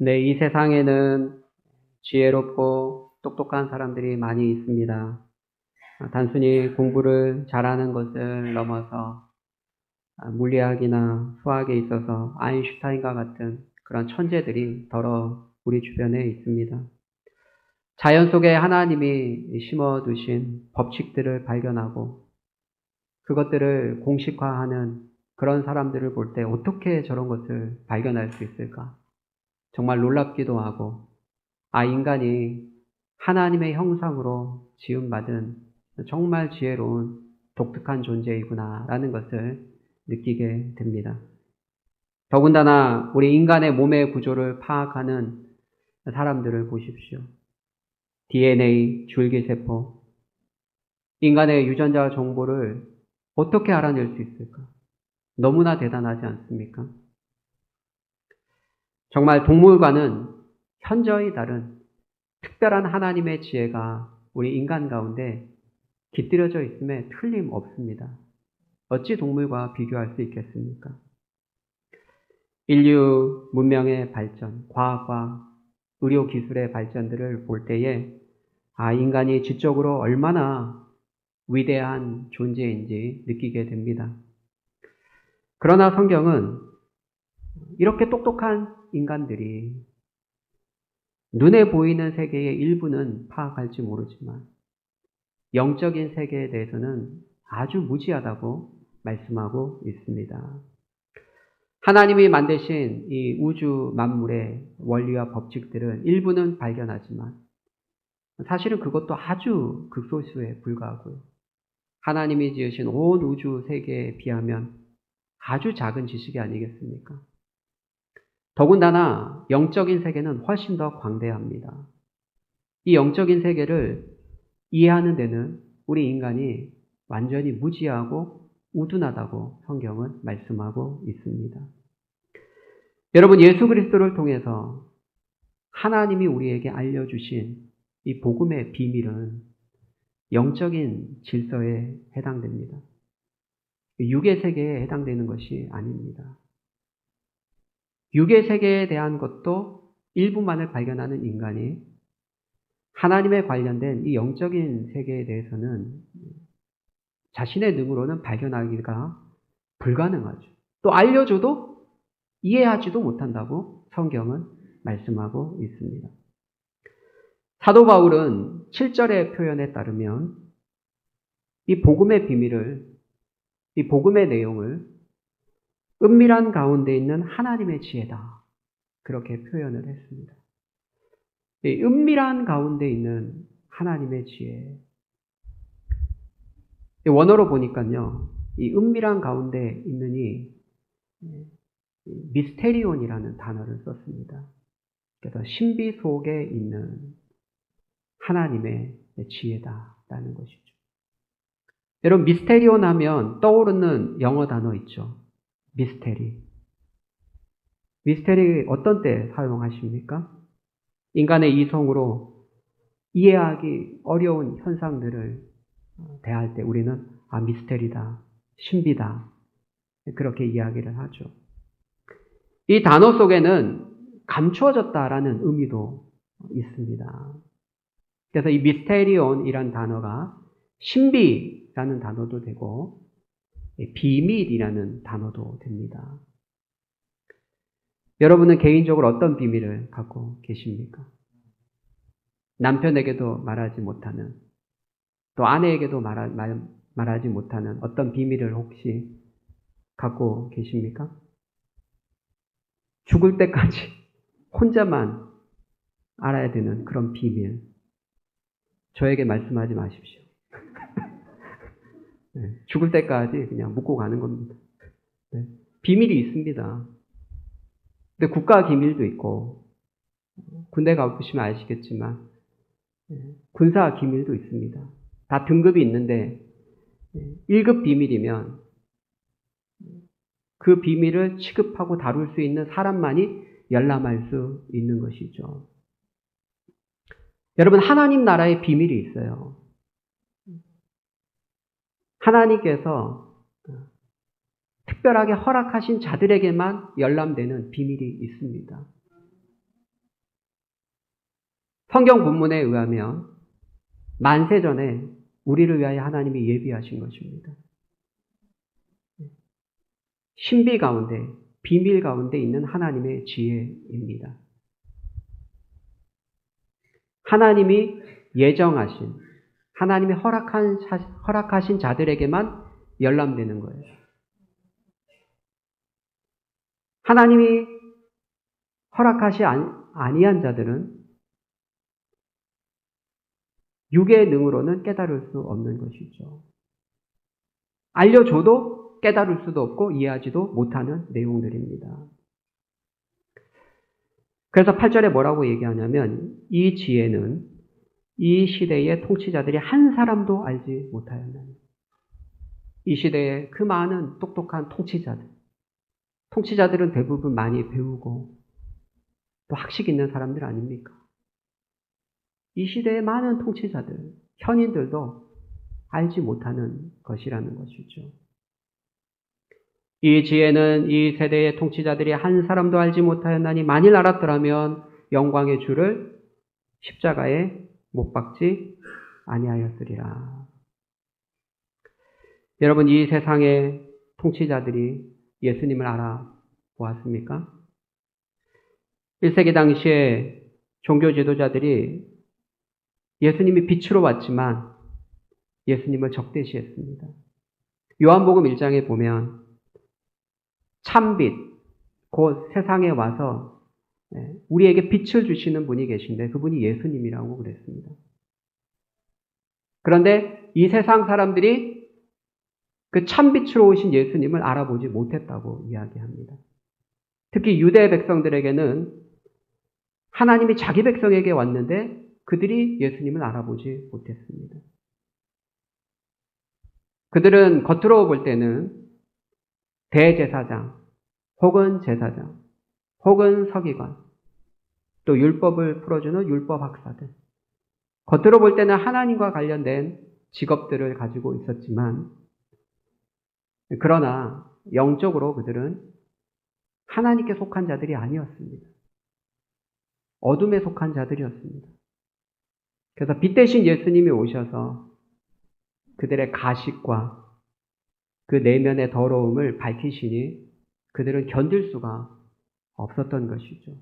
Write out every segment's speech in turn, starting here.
네, 이 세상에는 지혜롭고 똑똑한 사람들이 많이 있습니다. 단순히 공부를 잘하는 것을 넘어서 물리학이나 수학에 있어서 아인슈타인과 같은 그런 천재들이 더러 우리 주변에 있습니다. 자연 속에 하나님이 심어두신 법칙들을 발견하고 그것들을 공식화하는 그런 사람들을 볼 때 어떻게 저런 것을 발견할 수 있을까? 정말 놀랍기도 하고, 인간이 하나님의 형상으로 지음받은 정말 지혜로운 독특한 존재이구나라는 것을 느끼게 됩니다. 더군다나 우리 인간의 몸의 구조를 파악하는 사람들을 보십시오. DNA, 줄기세포, 인간의 유전자 정보를 어떻게 알아낼 수 있을까? 너무나 대단하지 않습니까? 정말 동물과는 현저히 다른 특별한 하나님의 지혜가 우리 인간 가운데 깃들여져 있음에 틀림없습니다. 어찌 동물과 비교할 수 있겠습니까? 인류 문명의 발전, 과학과 의료 기술의 발전들을 볼 때에 인간이 지적으로 얼마나 위대한 존재인지 느끼게 됩니다. 그러나 성경은 이렇게 똑똑한 인간들이 눈에 보이는 세계의 일부는 파악할지 모르지만 영적인 세계에 대해서는 아주 무지하다고 말씀하고 있습니다. 하나님이 만드신 이 우주 만물의 원리와 법칙들은 일부는 발견하지만 사실은 그것도 아주 극소수에 불과하고요. 하나님이 지으신 온 우주 세계에 비하면 아주 작은 지식이 아니겠습니까? 더군다나 영적인 세계는 훨씬 더 광대합니다. 이 영적인 세계를 이해하는 데는 우리 인간이 완전히 무지하고 우둔하다고 성경은 말씀하고 있습니다. 여러분, 예수 그리스도를 통해서 하나님이 우리에게 알려주신 이 복음의 비밀은 영적인 질서에 해당됩니다. 육의 세계에 해당되는 것이 아닙니다. 육의 세계에 대한 것도 일부만을 발견하는 인간이 하나님에 관련된 이 영적인 세계에 대해서는 자신의 능으로는 발견하기가 불가능하죠. 또 알려줘도 이해하지도 못한다고 성경은 말씀하고 있습니다. 사도 바울은 7절의 표현에 따르면 이 복음의 비밀을, 이 복음의 내용을 은밀한 가운데 있는 하나님의 지혜다. 그렇게 표현을 했습니다. 이 은밀한 가운데 있는 하나님의 지혜. 원어로 보니까요, 이 은밀한 가운데 있는 이 미스테리온이라는 단어를 썼습니다. 그래서 신비 속에 있는 하나님의 지혜다라는 것이죠. 여러분, 미스테리온 하면 떠오르는 영어 단어 있죠. 미스테리. 미스테리 어떤 때 사용하십니까? 인간의 이성으로 이해하기 어려운 현상들을 대할 때 우리는 미스테리다, 신비다 그렇게 이야기를 하죠. 이 단어 속에는 감추어졌다라는 의미도 있습니다. 그래서 이 미스테리온이란 단어가 신비라는 단어도 되고 비밀이라는 단어도 됩니다. 여러분은 개인적으로 어떤 비밀을 갖고 계십니까? 남편에게도 말하지 못하는, 또 아내에게도 말하지 못하는 어떤 비밀을 혹시 갖고 계십니까? 죽을 때까지 혼자만 알아야 되는 그런 비밀. 저에게 말씀하지 마십시오. 네, 죽을 때까지 그냥 묻고 가는 겁니다. 네, 비밀이 있습니다. 근데 국가 기밀도 있고, 군대 가보시면 아시겠지만, 군사 기밀도 있습니다. 다 등급이 있는데, 1급 비밀이면 그 비밀을 취급하고 다룰 수 있는 사람만이 열람할 수 있는 것이죠. 여러분, 하나님 나라의 비밀이 있어요. 하나님께서 특별하게 허락하신 자들에게만 열람되는 비밀이 있습니다. 성경 본문에 의하면 만세전에 우리를 위하여 하나님이 예비하신 것입니다. 신비 가운데, 비밀 가운데 있는 하나님의 지혜입니다. 하나님이 예정하신, 하나님이 허락하신 자들에게만 열람되는 거예요. 하나님이 허락하시 아니한 자들은 육의 능으로는 깨달을 수 없는 것이죠. 알려줘도 깨달을 수도 없고 이해하지도 못하는 내용들입니다. 그래서 8절에 뭐라고 얘기하냐면 이 지혜는 이 시대의 통치자들이 한 사람도 알지 못하였나니. 이 시대의 그 많은 똑똑한 통치자들은 대부분 많이 배우고 또 학식 있는 사람들 아닙니까? 이 시대의 많은 통치자들, 현인들도 알지 못하는 것이라는 것이죠. 이 지혜는 이 세대의 통치자들이 한 사람도 알지 못하였나니 만일 알았더라면 영광의 주를 십자가에 못 박지 아니하였으리라. 여러분, 이 세상의 통치자들이 예수님을 알아보았습니까? 1세기 당시에 종교 지도자들이 예수님이 빛으로 왔지만 예수님을 적대시했습니다. 요한복음 1장에 보면 참빛, 곧 세상에 와서 우리에게 빛을 주시는 분이 계신데 그분이 예수님이라고 그랬습니다. 그런데 이 세상 사람들이 그 참빛으로 오신 예수님을 알아보지 못했다고 이야기합니다. 특히 유대 백성들에게는 하나님이 자기 백성에게 왔는데 그들이 예수님을 알아보지 못했습니다. 그들은 겉으로 볼 때는 대제사장, 혹은 제사장, 혹은 서기관, 또 율법을 풀어주는 율법 학사들. 겉으로 볼 때는 하나님과 관련된 직업들을 가지고 있었지만, 그러나 영적으로 그들은 하나님께 속한 자들이 아니었습니다. 어둠에 속한 자들이었습니다. 그래서 빛 대신 예수님이 오셔서 그들의 가식과 그 내면의 더러움을 밝히시니 그들은 견딜 수가 없었던 것이죠.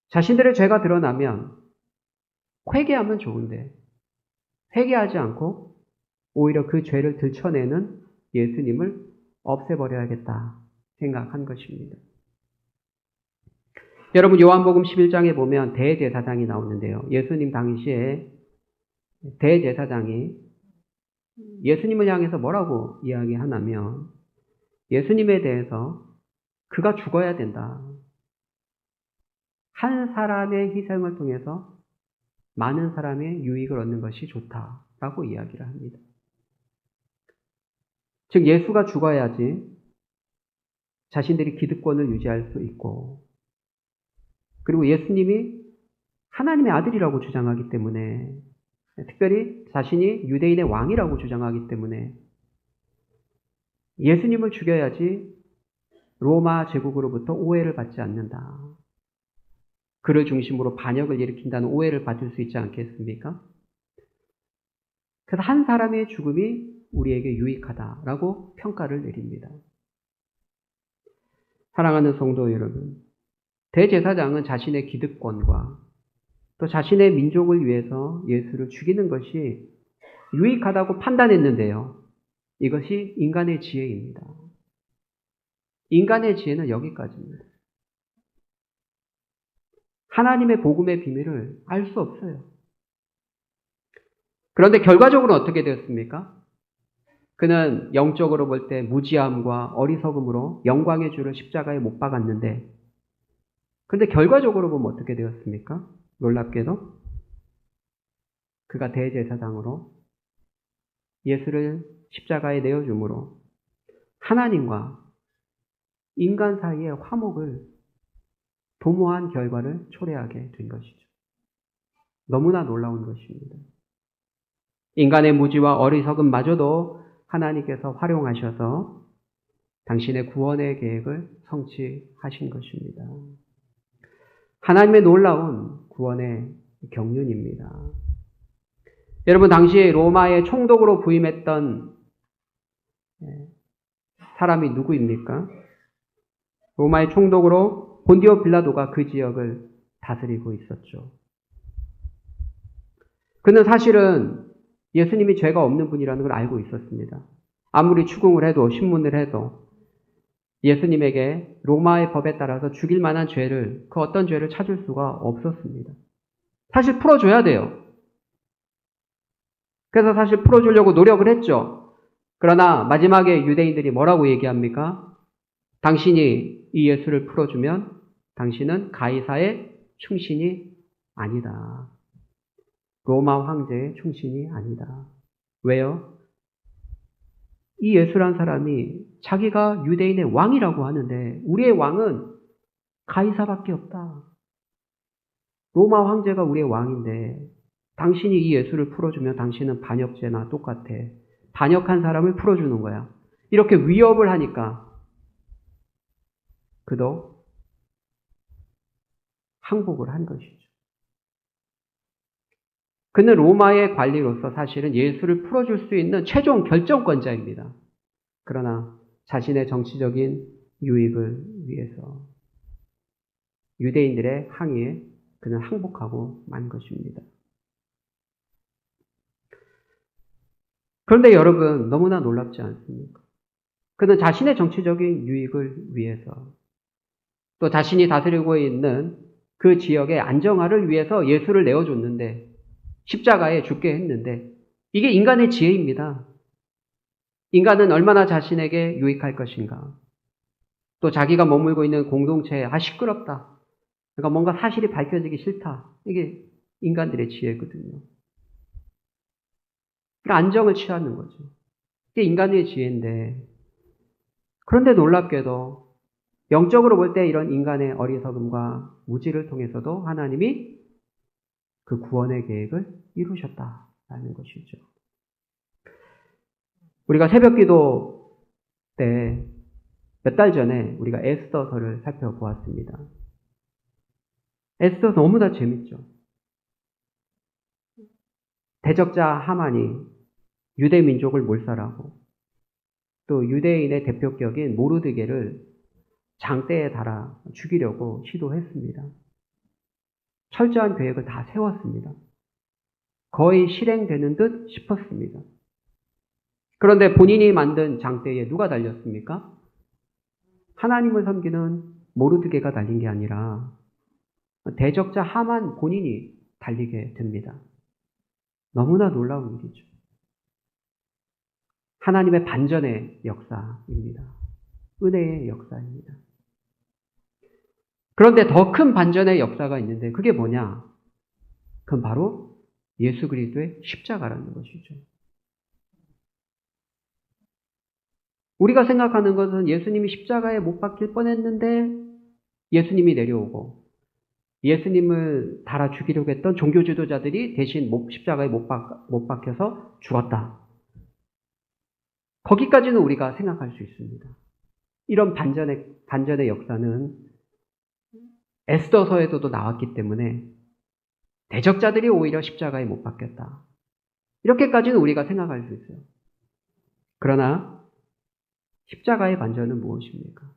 자신들의 죄가 드러나면 회개하면 좋은데 회개하지 않고 오히려 그 죄를 들춰내는 예수님을 없애버려야겠다 생각한 것입니다. 여러분, 요한복음 11장에 보면 대제사장이 나오는데요. 예수님 당시에 대제사장이 예수님을 향해서 뭐라고 이야기하냐면 예수님에 대해서 그가 죽어야 된다. 한 사람의 희생을 통해서 많은 사람의 유익을 얻는 것이 좋다라고 이야기를 합니다. 즉 예수가 죽어야지 자신들이 기득권을 유지할 수 있고, 그리고 예수님이 하나님의 아들이라고 주장하기 때문에, 특별히 자신이 유대인의 왕이라고 주장하기 때문에 예수님을 죽여야지 로마 제국으로부터 오해를 받지 않는다. 그를 중심으로 반역을 일으킨다는 오해를 받을 수 있지 않겠습니까? 그래서 한 사람의 죽음이 우리에게 유익하다라고 평가를 내립니다. 사랑하는 성도 여러분, 대제사장은 자신의 기득권과 또 자신의 민족을 위해서 예수를 죽이는 것이 유익하다고 판단했는데요. 이것이 인간의 지혜입니다. 인간의 지혜는 여기까지입니다. 하나님의 복음의 비밀을 알 수 없어요. 그런데 결과적으로 어떻게 되었습니까? 그는 영적으로 볼 때 무지함과 어리석음으로 영광의 주를 십자가에 못 박았는데, 그런데 결과적으로 보면 어떻게 되었습니까? 놀랍게도 그가 대제사장으로 예수를 십자가에 내어줌으로 하나님과 인간 사이의 화목을 도모한 결과를 초래하게 된 것이죠. 너무나 놀라운 것입니다. 인간의 무지와 어리석음마저도 하나님께서 활용하셔서 당신의 구원의 계획을 성취하신 것입니다. 하나님의 놀라운 구원의 경륜입니다. 여러분, 당시 로마의 총독으로 부임했던 사람이 누구입니까? 로마의 총독으로 본디오 빌라도가 그 지역을 다스리고 있었죠. 그는 사실은 예수님이 죄가 없는 분이라는 걸 알고 있었습니다. 아무리 추궁을 해도 신문을 해도 예수님에게 로마의 법에 따라서 죽일 만한 죄를, 그 어떤 죄를 찾을 수가 없었습니다. 사실 풀어줘야 돼요. 그래서 사실 풀어주려고 노력을 했죠. 그러나 마지막에 유대인들이 뭐라고 얘기합니까? 당신이 이 예수를 풀어주면 당신은 가이사의 충신이 아니다. 로마 황제의 충신이 아니다. 왜요? 이 예수란 사람이 자기가 유대인의 왕이라고 하는데 우리의 왕은 가이사밖에 없다. 로마 황제가 우리의 왕인데 당신이 이 예수를 풀어주면 당신은 반역죄나 똑같아. 반역한 사람을 풀어주는 거야. 이렇게 위협을 하니까 그도 항복을 한 것이죠. 그는 로마의 관리로서 사실은 예수를 풀어줄 수 있는 최종 결정권자입니다. 그러나 자신의 정치적인 유익을 위해서 유대인들의 항의에 그는 항복하고 만 것입니다. 그런데 여러분, 너무나 놀랍지 않습니까? 그는 자신의 정치적인 유익을 위해서 또 자신이 다스리고 있는 그 지역의 안정화를 위해서 예수를 내어줬는데 십자가에 죽게 했는데 이게 인간의 지혜입니다. 인간은 얼마나 자신에게 유익할 것인가. 또 자기가 머물고 있는 공동체에 시끄럽다. 그러니까 뭔가 사실이 밝혀지기 싫다. 이게 인간들의 지혜거든요. 그러니까 안정을 취하는 거죠. 이게 인간의 지혜인데 그런데 놀랍게도 영적으로 볼 때 이런 인간의 어리석음과 무지를 통해서도 하나님이 그 구원의 계획을 이루셨다라는 것이죠. 우리가 새벽기도 때 몇 달 전에 우리가 에스더서를 살펴보았습니다. 에스더 너무나 재밌죠. 대적자 하만이 유대 민족을 몰살하고 또 유대인의 대표격인 모르드게를 장대에 달아 죽이려고 시도했습니다. 철저한 계획을 다 세웠습니다. 거의 실행되는 듯 싶었습니다. 그런데 본인이 만든 장대에 누가 달렸습니까? 하나님을 섬기는 모르드게가 달린 게 아니라 대적자 하만 본인이 달리게 됩니다. 너무나 놀라운 일이죠. 하나님의 반전의 역사입니다. 은혜의 역사입니다. 그런데 더 큰 반전의 역사가 있는데 그게 뭐냐? 그건 바로 예수 그리스도의 십자가라는 것이죠. 우리가 생각하는 것은 예수님이 십자가에 못 박힐 뻔했는데 예수님이 내려오고 예수님을 달아 죽이려고 했던 종교 지도자들이 대신 십자가에 못 박혀서 죽었다. 거기까지는 우리가 생각할 수 있습니다. 이런 반전의 역사는 에스더서에서도 나왔기 때문에 대적자들이 오히려 십자가에 못 박혔다. 이렇게까지는 우리가 생각할 수 있어요. 그러나 십자가의 반전은 무엇입니까?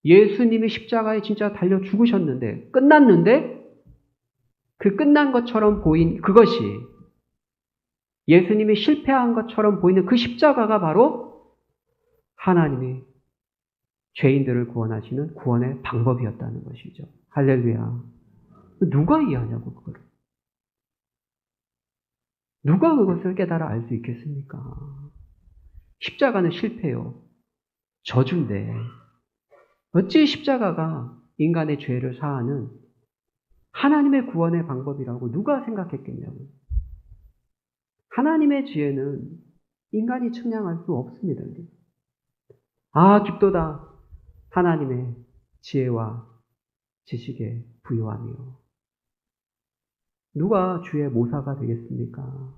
예수님이 십자가에 진짜 달려 죽으셨는데 끝났는데 그 끝난 것처럼 보인 그것이 예수님이 실패한 것처럼 보이는 그 십자가가 바로 하나님이 죄인들을 구원하시는 구원의 방법이었다는 것이죠. 할렐루야. 누가 이해하냐고 그거를. 누가 그것을 깨달아 알 수 있겠습니까? 십자가는 실패요. 저주인데 어찌 십자가가 인간의 죄를 사하는 하나님의 구원의 방법이라고 누가 생각했겠냐고. 하나님의 지혜는 인간이 측량할 수 없습니다. 깊도다. 하나님의 지혜와 지식에 부요하며. 누가 주의 모사가 되겠습니까?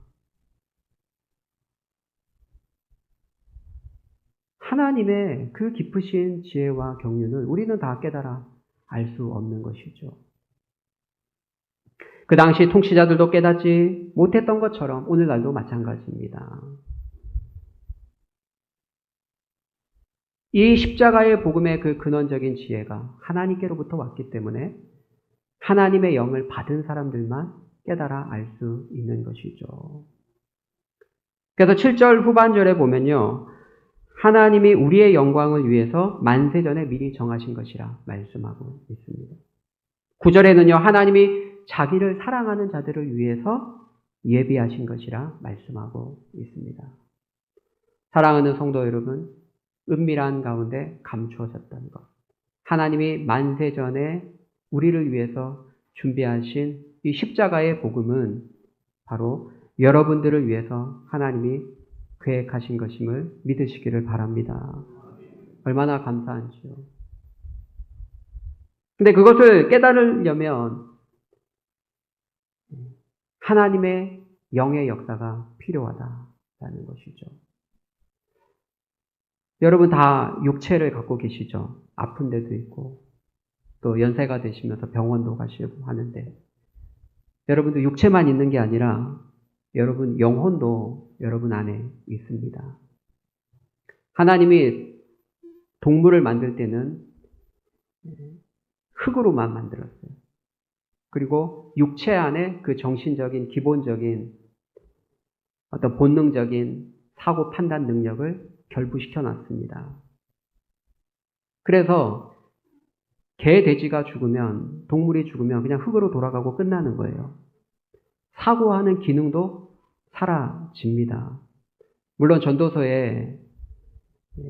하나님의 그 깊으신 지혜와 경륜을 우리는 다 깨달아 알 수 없는 것이죠. 그 당시 통치자들도 깨닫지 못했던 것처럼 오늘날도 마찬가지입니다. 이 십자가의 복음의 그 근원적인 지혜가 하나님께로부터 왔기 때문에 하나님의 영을 받은 사람들만 깨달아 알 수 있는 것이죠. 그래서 7절 후반절에 보면요. 하나님이 우리의 영광을 위해서 만세전에 미리 정하신 것이라 말씀하고 있습니다. 9절에는요. 하나님이 자기를 사랑하는 자들을 위해서 예비하신 것이라 말씀하고 있습니다. 사랑하는 성도 여러분, 은밀한 가운데 감추어졌던 것. 하나님이 만세전에 우리를 위해서 준비하신 이 십자가의 복음은 바로 여러분들을 위해서 하나님이 계획하신 것임을 믿으시기를 바랍니다. 얼마나 감사한지요. 근데 그것을 깨달으려면 하나님의 영의 역사가 필요하다라는 것이죠. 여러분 다 육체를 갖고 계시죠. 아픈 데도 있고 또 연세가 되시면서 병원도 가시고 하는데 여러분도 육체만 있는 게 아니라 여러분 영혼도 여러분 안에 있습니다. 하나님이 동물을 만들 때는 흙으로만 만들었어요. 그리고 육체 안에 그 정신적인 기본적인 어떤 본능적인 사고 판단 능력을 결부시켜 놨습니다. 그래서 개, 돼지가 죽으면, 동물이 죽으면 그냥 흙으로 돌아가고 끝나는 거예요. 사고하는 기능도 사라집니다. 물론 전도서에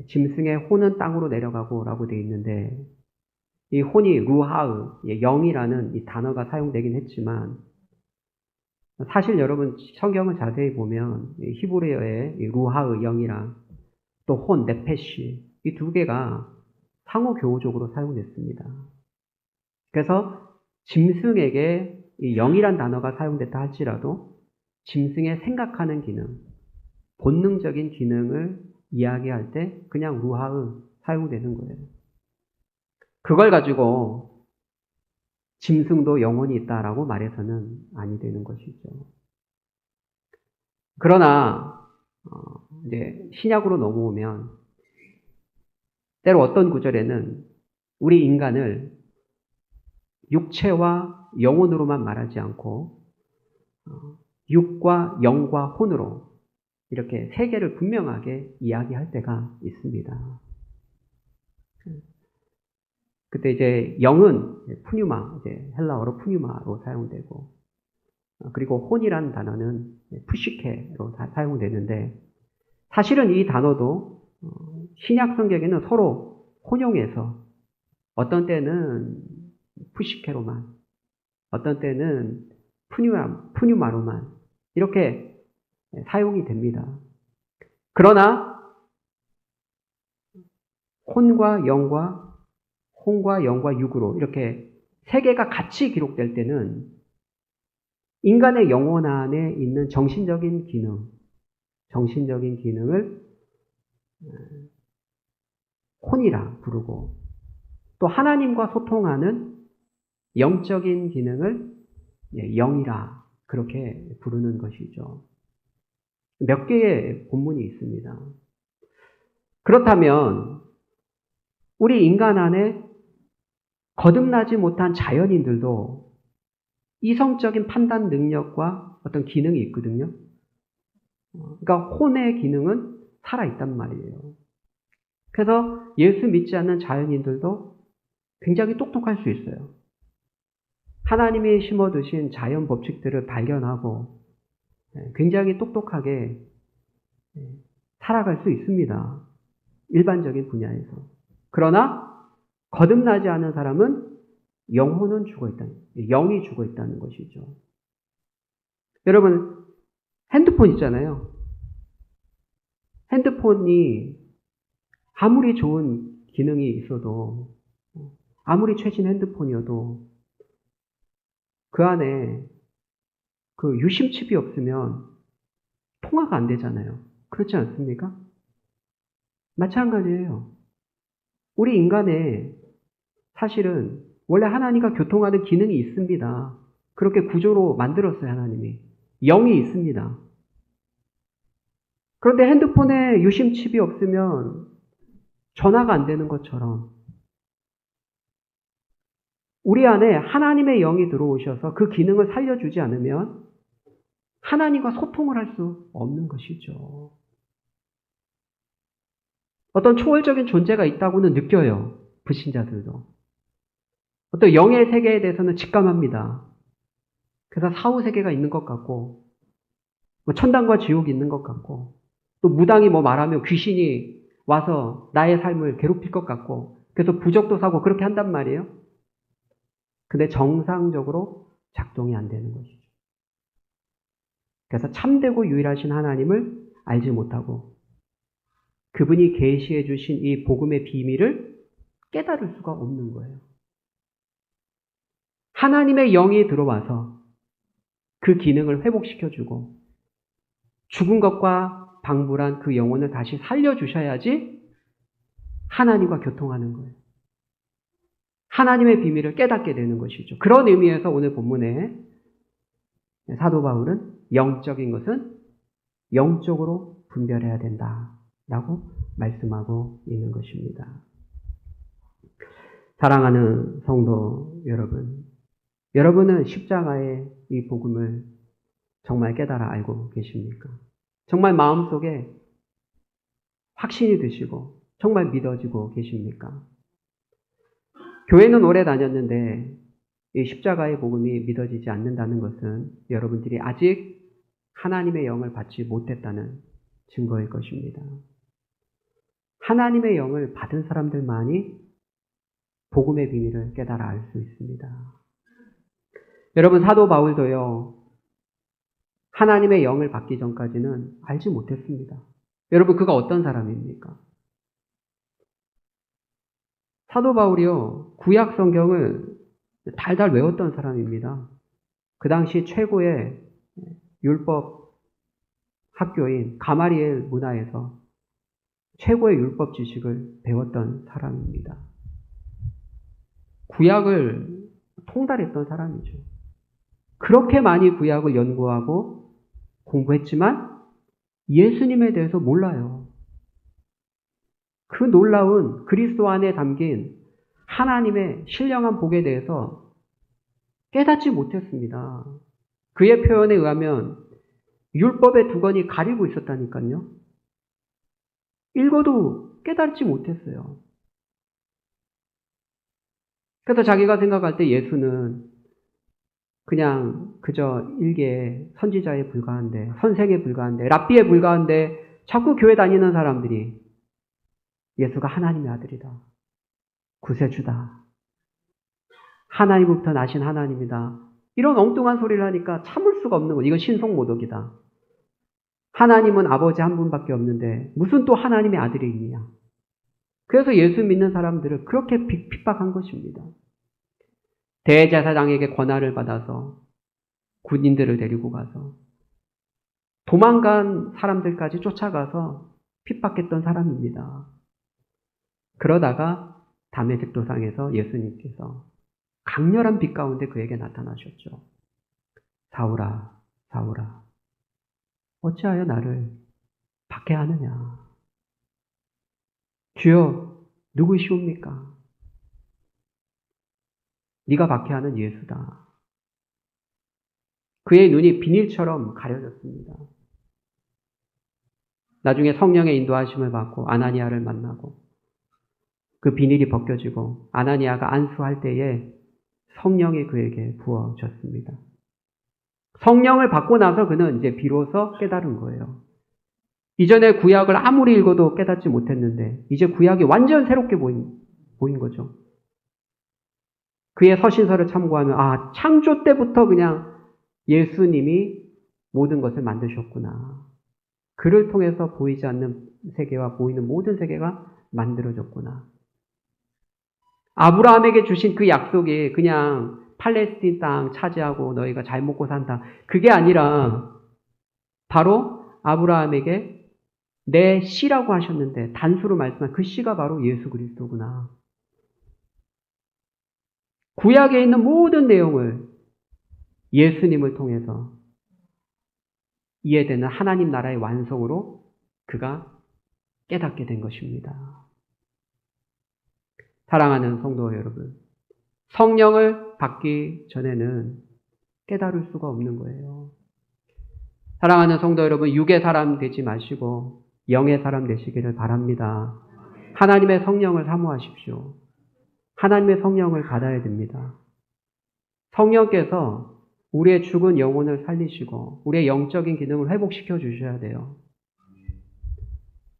짐승의 혼은 땅으로 내려가고 라고 되어 있는데 이 혼이 루하으, 영이라는 이 단어가 사용되긴 했지만 사실 여러분 성경을 자세히 보면 히브리어의 루하으, 영이랑 또 혼, 네페시 이 두 개가 상호 교우적으로 사용됐습니다. 그래서 짐승에게 이 영이란 단어가 사용됐다 할지라도 짐승의 생각하는 기능, 본능적인 기능을 이야기할 때 그냥 루하으 사용되는 거예요. 그걸 가지고 짐승도 영혼이 있다라고 말해서는 아니 되는 것이죠. 그러나 이제 신약으로 넘어오면 때로 어떤 구절에는 우리 인간을 육체와 영혼으로만 말하지 않고 육과 영과 혼으로 이렇게 세 개를 분명하게 이야기할 때가 있습니다. 그때 이제 영은 푸뉴마, 이제 헬라어로 푸뉴마로 사용되고, 그리고 혼이라는 단어는 푸시케로 사용되는데, 사실은 이 단어도 신약 성경에는 서로 혼용해서 어떤 때는 푸시케로만, 어떤 때는 푸뉴마로만 이렇게 사용이 됩니다. 그러나 혼과 영과 육으로 이렇게 세 개가 같이 기록될 때는 인간의 영혼 안에 있는 정신적인 기능을 혼이라 부르고 또 하나님과 소통하는 영적인 기능을 영이라 그렇게 부르는 것이죠. 몇 개의 본문이 있습니다. 그렇다면 우리 인간 안에 거듭나지 못한 자연인들도 이성적인 판단 능력과 어떤 기능이 있거든요. 그러니까 혼의 기능은 살아있단 말이에요. 그래서 예수 믿지 않는 자연인들도 굉장히 똑똑할 수 있어요. 하나님이 심어두신 자연 법칙들을 발견하고 굉장히 똑똑하게 살아갈 수 있습니다. 일반적인 분야에서. 그러나 거듭나지 않은 사람은 영혼은 영이 죽어 있다는 것이죠. 여러분, 핸드폰 있잖아요. 핸드폰이 아무리 좋은 기능이 있어도, 아무리 최신 핸드폰이어도 그 안에 그 유심칩이 없으면 통화가 안 되잖아요. 그렇지 않습니까? 마찬가지예요. 우리 인간에 사실은 원래 하나님과 교통하는 기능이 있습니다. 그렇게 구조로 만들었어요, 하나님이. 영이 있습니다. 그런데 핸드폰에 유심 칩이 없으면 전화가 안 되는 것처럼 우리 안에 하나님의 영이 들어오셔서 그 기능을 살려주지 않으면 하나님과 소통을 할 수 없는 것이죠. 어떤 초월적인 존재가 있다고는 느껴요. 불신자들도. 어떤 영의 세계에 대해서는 직감합니다. 그래서 사후세계가 있는 것 같고, 천당과 지옥이 있는 것 같고, 또 무당이 말하면 귀신이 와서 나의 삶을 괴롭힐 것 같고, 그래서 부적도 사고 그렇게 한단 말이에요. 근데 정상적으로 작동이 안 되는 것이죠. 그래서 참되고 유일하신 하나님을 알지 못하고 그분이 계시해 주신 이 복음의 비밀을 깨달을 수가 없는 거예요. 하나님의 영이 들어와서 그 기능을 회복시켜주고 죽은 것과 방불한 그 영혼을 다시 살려주셔야지 하나님과 교통하는 거예요. 하나님의 비밀을 깨닫게 되는 것이죠. 그런 의미에서 오늘 본문에 사도 바울은 영적인 것은 영적으로 분별해야 된다라고 말씀하고 있는 것입니다. 사랑하는 성도 여러분, 여러분은 십자가의 이 복음을 정말 깨달아 알고 계십니까? 정말 마음속에 확신이 드시고 정말 믿어지고 계십니까? 교회는 오래 다녔는데 이 십자가의 복음이 믿어지지 않는다는 것은 여러분들이 아직 하나님의 영을 받지 못했다는 증거일 것입니다. 하나님의 영을 받은 사람들만이 복음의 비밀을 깨달아 알 수 있습니다. 여러분, 사도 바울도요, 하나님의 영을 받기 전까지는 알지 못했습니다. 여러분, 그가 어떤 사람입니까? 사도 바울이요, 구약 성경을 달달 외웠던 사람입니다. 그 당시 최고의 율법 학교인 가마리엘 문화에서 최고의 율법 지식을 배웠던 사람입니다. 구약을 통달했던 사람이죠. 그렇게 많이 구약을 연구하고 공부했지만 예수님에 대해서 몰라요. 그 놀라운 그리스도 안에 담긴 하나님의 신령한 복에 대해서 깨닫지 못했습니다. 그의 표현에 의하면 율법의 두건이 가리고 있었다니까요. 읽어도 깨닫지 못했어요. 그래서 자기가 생각할 때 예수는 그냥 그저 일개 선지자에 불과한데, 선생에 불과한데, 랍비에 불과한데 자꾸 교회 다니는 사람들이 예수가 하나님의 아들이다. 구세주다. 하나님으로부터 나신 하나님이다. 이런 엉뚱한 소리를 하니까 참을 수가 없는 거예요. 이건 신성모독이다. 하나님은 아버지 한 분밖에 없는데 무슨 또 하나님의 아들이 있느냐. 그래서 예수 믿는 사람들을 그렇게 핍박한 것입니다. 대제사장에게 권한을 받아서 군인들을 데리고 가서 도망간 사람들까지 쫓아가서 핍박했던 사람입니다. 그러다가 다메섹 도상에서 예수님께서 강렬한 빛 가운데 그에게 나타나셨죠. 사울아, 사울아, 어찌하여 나를 박해하느냐. 주여, 누구시옵니까? 네가 박해하는 예수다. 그의 눈이 비닐처럼 가려졌습니다. 나중에 성령의 인도하심을 받고 아나니아를 만나고 그 비닐이 벗겨지고 아나니아가 안수할 때에 성령이 그에게 부어졌습니다. 성령을 받고 나서 그는 이제 비로소 깨달은 거예요. 이전에 구약을 아무리 읽어도 깨닫지 못했는데 이제 구약이 완전 새롭게 보인 거죠. 그의 서신서를 참고하면 창조 때부터 그냥 예수님이 모든 것을 만드셨구나. 그를 통해서 보이지 않는 세계와 보이는 모든 세계가 만들어졌구나. 아브라함에게 주신 그 약속이 그냥 팔레스틴 땅 차지하고 너희가 잘 먹고 산다. 그게 아니라 바로 아브라함에게 내 씨라고 하셨는데 단수로 말씀한 그 씨가 바로 예수 그리스도구나. 구약에 있는 모든 내용을 예수님을 통해서 이해되는 하나님 나라의 완성으로 그가 깨닫게 된 것입니다. 사랑하는 성도 여러분, 성령을 받기 전에는 깨달을 수가 없는 거예요. 사랑하는 성도 여러분, 육의 사람 되지 마시고 영의 사람 되시기를 바랍니다. 하나님의 성령을 사모하십시오. 하나님의 성령을 받아야 됩니다. 성령께서 우리의 죽은 영혼을 살리시고 우리의 영적인 기능을 회복시켜 주셔야 돼요.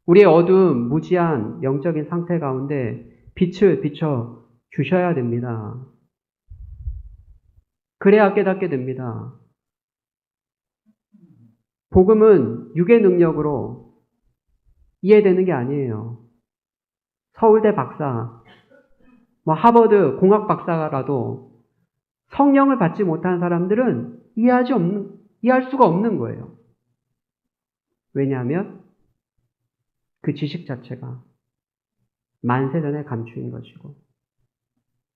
우리의 어두운 무지한 영적인 상태 가운데 빛을 비춰 주셔야 됩니다. 그래야 깨닫게 됩니다. 복음은 육의 능력으로 이해되는 게 아니에요. 서울대 박사, 하버드 공학 박사라도 성령을 받지 못한 사람들은 이해할 수가 없는 거예요. 왜냐하면 그 지식 자체가 만세전에 감추인 것이고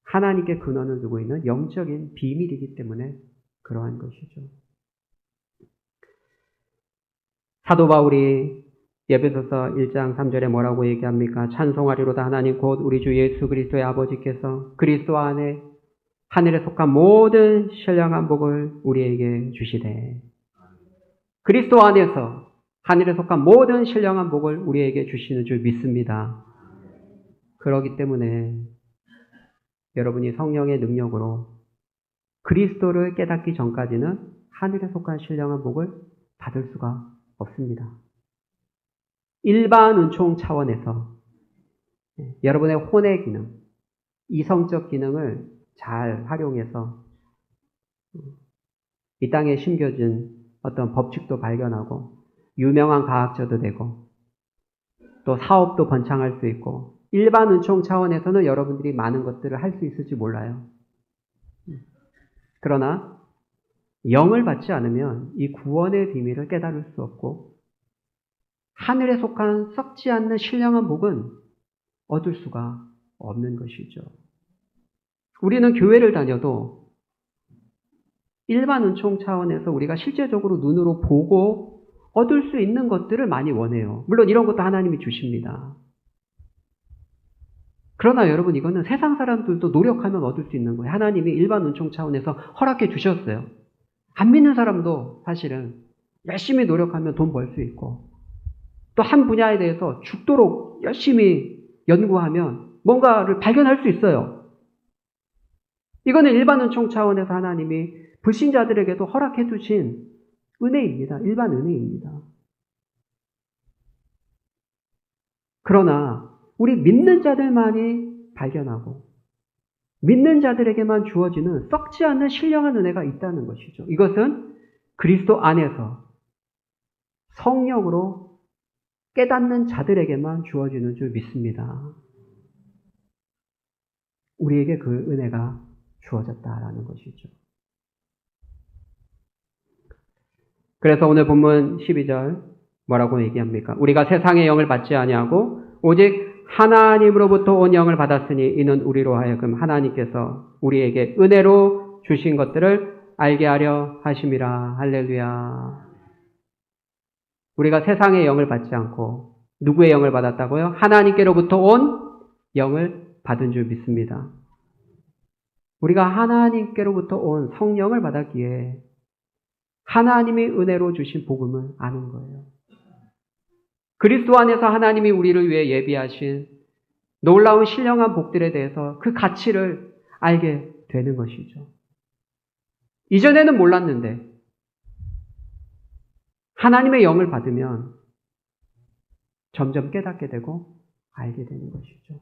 하나님께 근원을 두고 있는 영적인 비밀이기 때문에 그러한 것이죠. 사도 바울이 에베소서 1장 3절에 뭐라고 얘기합니까? 찬송하리로다 하나님 곧 우리 주 예수 그리스도의 아버지께서 그리스도 안에 하늘에 속한 모든 신령한 복을 우리에게 주시되 그리스도 안에서 하늘에 속한 모든 신령한 복을 우리에게 주시는 줄 믿습니다. 그렇기 때문에 여러분이 성령의 능력으로 그리스도를 깨닫기 전까지는 하늘에 속한 신령한 복을 받을 수가 없습니다. 일반 은총 차원에서 여러분의 혼의 기능, 이성적 기능을 잘 활용해서 이 땅에 심겨진 어떤 법칙도 발견하고 유명한 과학자도 되고 또 사업도 번창할 수 있고 일반 은총 차원에서는 여러분들이 많은 것들을 할 수 있을지 몰라요. 그러나 영을 받지 않으면 이 구원의 비밀을 깨달을 수 없고 하늘에 속한 썩지 않는 신령한 복은 얻을 수가 없는 것이죠. 우리는 교회를 다녀도 일반 은총 차원에서 우리가 실제적으로 눈으로 보고 얻을 수 있는 것들을 많이 원해요. 물론 이런 것도 하나님이 주십니다. 그러나 여러분 이거는 세상 사람들도 노력하면 얻을 수 있는 거예요. 하나님이 일반 은총 차원에서 허락해 주셨어요. 안 믿는 사람도 사실은 열심히 노력하면 돈 벌 수 있고 또 한 분야에 대해서 죽도록 열심히 연구하면 뭔가를 발견할 수 있어요. 이거는 일반 은총 차원에서 하나님이 불신자들에게도 허락해 주신 은혜입니다. 일반 은혜입니다. 그러나 우리 믿는 자들만이 발견하고 믿는 자들에게만 주어지는 썩지 않는 신령한 은혜가 있다는 것이죠. 이것은 그리스도 안에서 성령으로 깨닫는 자들에게만 주어지는 줄 믿습니다. 우리에게 그 은혜가 주어졌다라는 것이죠. 그래서 오늘 본문 12절 뭐라고 얘기합니까? 우리가 세상의 영을 받지 아니하고 오직 하나님으로부터 온 영을 받았으니 이는 우리로 하여금 하나님께서 우리에게 은혜로 주신 것들을 알게 하려 하심이라. 할렐루야. 우리가 세상의 영을 받지 않고 누구의 영을 받았다고요? 하나님께로부터 온 영을 받은 줄 믿습니다. 우리가 하나님께로부터 온 성령을 받았기에 하나님이 은혜로 주신 복음을 아는 거예요. 그리스도 안에서 하나님이 우리를 위해 예비하신 놀라운 신령한 복들에 대해서 그 가치를 알게 되는 것이죠. 이전에는 몰랐는데 하나님의 영을 받으면 점점 깨닫게 되고 알게 되는 것이죠.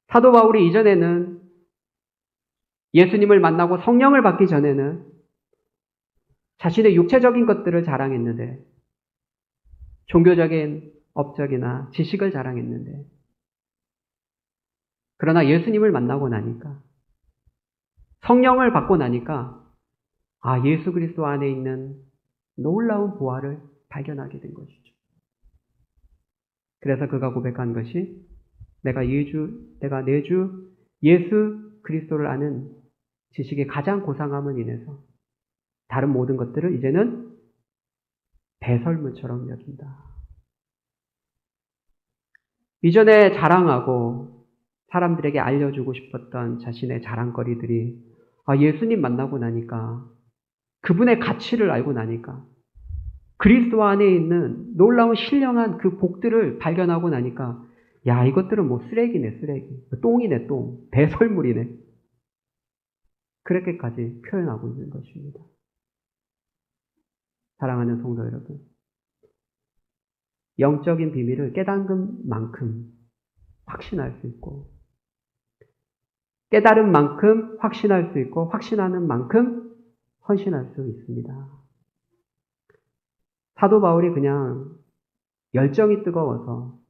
사도 바울이 이전에는 예수님을 만나고 성령을 받기 전에는 자신의 육체적인 것들을 자랑했는데 종교적인 업적이나 지식을 자랑했는데 그러나 예수님을 만나고 나니까 성령을 받고 나니까 예수 그리스도 안에 있는 놀라운 보화를 발견하게 된 것이죠. 그래서 그가 고백한 것이 내가 내 주 예수 그리스도를 아는 지식의 가장 고상함을 인해서 다른 모든 것들을 이제는 배설물처럼 여긴다. 이전에 자랑하고 사람들에게 알려주고 싶었던 자신의 자랑거리들이 예수님 만나고 나니까, 그분의 가치를 알고 나니까, 그리스도 안에 있는 놀라운 신령한 그 복들을 발견하고 나니까, 야, 이것들은 뭐 쓰레기네, 쓰레기. 똥이네, 똥. 배설물이네. 그렇게까지 표현하고 있는 것입니다. 사랑하는 성도 여러분, 영적인 비밀을 깨닫는 만큼 확신할 수 있고, 깨달은 만큼 확신할 수 있고, 확신하는 만큼 헌신할 수 있습니다. 사도 바울이 그냥 열정이 뜨거워서,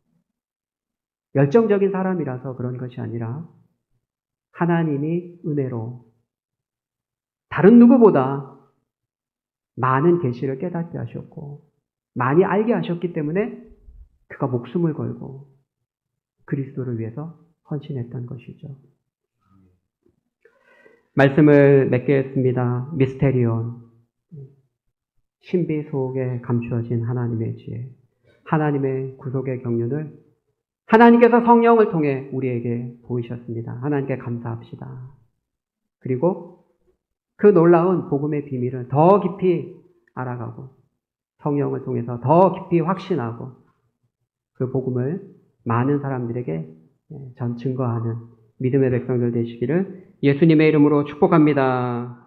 열정적인 사람이라서 그런 것이 아니라 하나님이 은혜로 다른 누구보다 많은 계시를 깨닫게 하셨고 많이 알게 하셨기 때문에 그가 목숨을 걸고 그리스도를 위해서 헌신했던 것이죠. 말씀을 맺겠습니다. 미스테리온, 신비 속에 감추어진 하나님의 지혜, 하나님의 구속의 경륜을 하나님께서 성령을 통해 우리에게 보이셨습니다. 하나님께 감사합시다. 그리고 그 놀라운 복음의 비밀을 더 깊이 알아가고 성령을 통해서 더 깊이 확신하고 그 복음을 많은 사람들에게 전 증거하는 믿음의 백성들 되시기를 예수님의 이름으로 축복합니다.